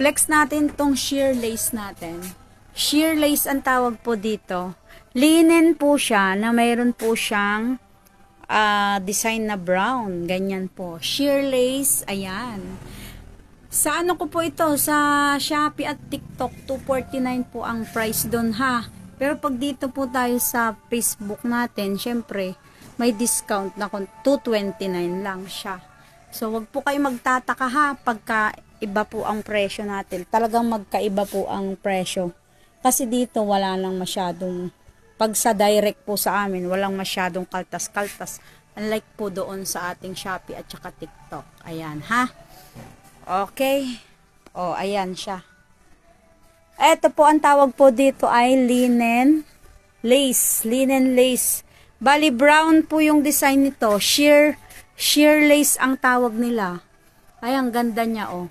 Flex natin tong sheer lace natin. Sheer lace ang tawag po dito. Linen po siya na mayroon po siyang design na brown. Ganyan po. Sheer lace. Ayan. Sa ano ko po ito? Sa Shopee at TikTok. 249 po ang price doon ha. Pero pag dito po tayo sa Facebook natin, syempre, may discount na 229 lang siya. So, wag po kayo magtataka ha pagka iba po ang presyo natin. Talagang magkaiba po ang presyo. Kasi dito wala nang masyadong, pag sa direct po sa amin, walang masyadong kaltas-kaltas. Unlike po doon sa ating Shopee at saka TikTok. Ayan ha. Okay. O, ayan siya. Ito po ang tawag po dito ay linen lace. Linen lace. Bali brown po yung design nito. Sheer lace ang tawag nila. Ay, ang ganda niya oh.